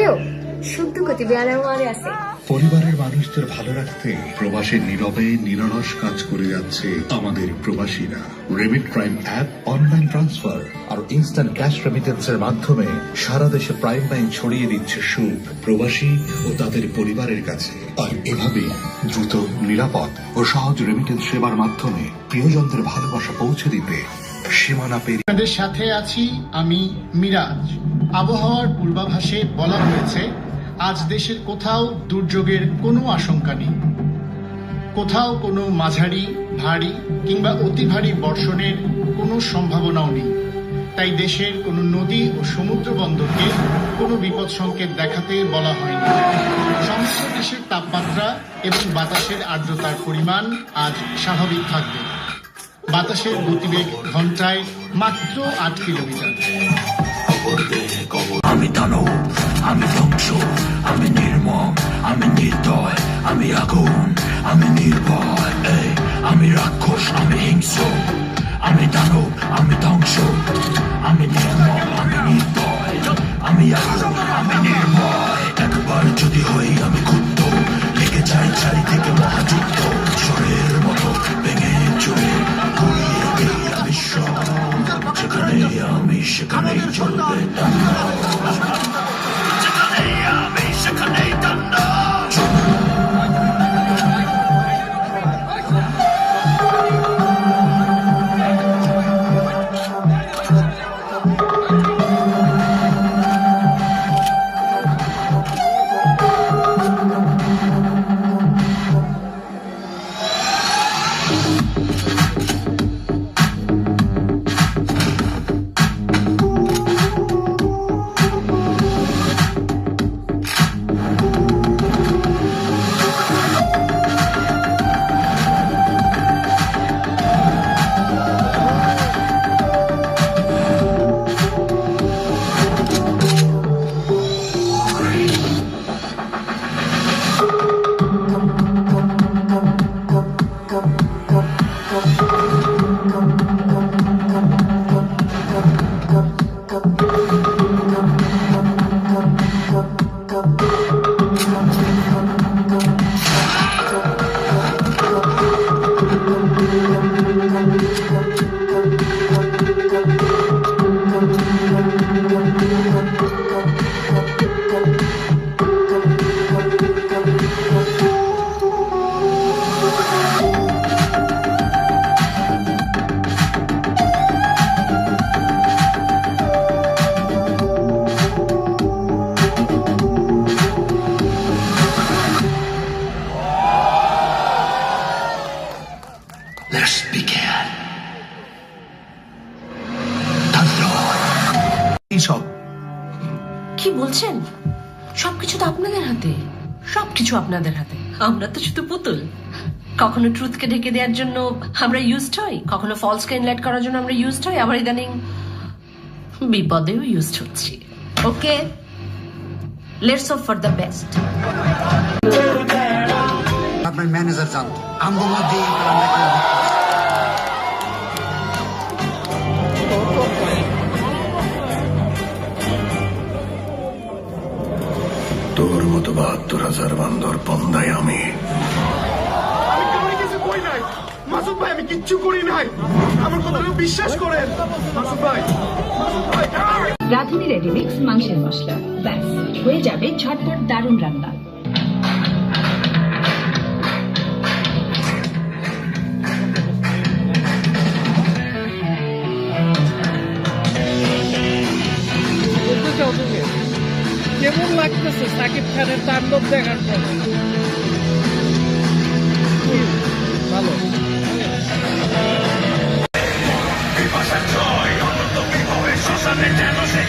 হইলেও শুদ্ধ গতি বেয়ালার মারে আছে। পরিবারের মানুষদের ভালো রাখতে প্রবাসে নীরবে নিরলস কাজ করে যাচ্ছে আমাদের প্রবাসীরা। Remit prime app, online transfer আর ইনস্ট্যান্ট ক্যাশ রেমিটেন্সের মাধ্যমে সারা দেশে প্রাইম ব্যাংক ছড়িয়ে দিচ্ছে সুখ প্রবাসী ও তাদের পরিবারের কাছে। আর এভাবে দ্রুত, নিরাপদ ও সহজ রেমিটেন্স সেবার মাধ্যমে প্রিয়জনদের ভালোবাসা পৌঁছে দিতে সীমানা পেরিয়ে আপনাদের সাথে আছি আমি মিরাজ। আবহাওয়ার পূর্বাভাসে বলা হয়েছে আজ দেশের কোথাও দুর্যোগের কোনো আশঙ্কা নেই, কোথাও কোনো মাঝারি, ভারী কিংবা অতি ভারী বর্ষণের কোনো সম্ভাবনাও নেই। তাই দেশের কোনো নদী ও সমুদ্র বন্দরকে কোনো বিপদ সংকেত দেখাতে বলা হয়নি। সমস্ত দেশের তাপমাত্রা এবং বাতাসের আর্দ্রতার পরিমাণ আজ স্বাভাবিক থাকবে। বাতাসের গতিবেগ ঘন্টায় মাত্র 8 কিলোমিটার। আমি দানব, আমি ধ্বংস, আমি নির্মম, আমি নির্দয়, আমি আগুন, আমি নির্ভয়, আমি রাক্ষস, আমি হিংস্র, আমি দানব, আমি ধ্বংস, আমি নির্মম, আমি নির্দয়, আমি আগুন, আমি নির্ভয়। একবার যদি হই আমি ক্ষুব্ধ, লেগে যাই চারিদিকে মহাযুদ্ধ, ঝড়ের মতো ভেঙে চলে ঘুরিয়ে দিই আমি সব। যেখানে আমি সেখানেই চলবে যেখানে আমি সেখানেই দান্ডা। Let's begin. সব কি বলছেন? সবকিছু তো আপনাদের হাতে, সবকিছু আপনাদের হাতে। আমরা তো শুধু পুতুল। কখনো ট্রুথকে ঢেকে দেওয়ার জন্য আমরা ইউজড হই, কখনো ফলসকে ইনলাইট করার জন্য আমরা ইউজড হই, আবার ইদানিং বিপদেও ইউজড হচ্ছি। Okay, let's hope for the best. আপনার ম্যানেজার জানতো আমার মধ্যে তোর মতো 72,000 বান্দর পন্দায় আমি। মাসুদ ভাই, আমি কিচ্ছু করি নাই, আমার কথা বিশ্বাস করেন। মাসুদ ভাই, রাঁধুনি রেডিমিক্স মাংসের মশলা, ব্যাস হয়ে যাবে ঝটপট দারুণ রান্না। কেমন লাগতেছে সাকিব খানের তাণ্ডব দেখার পর? ভালো। বিপাশার জয় অনন্ত বিভবের শ্মশানে যেন সে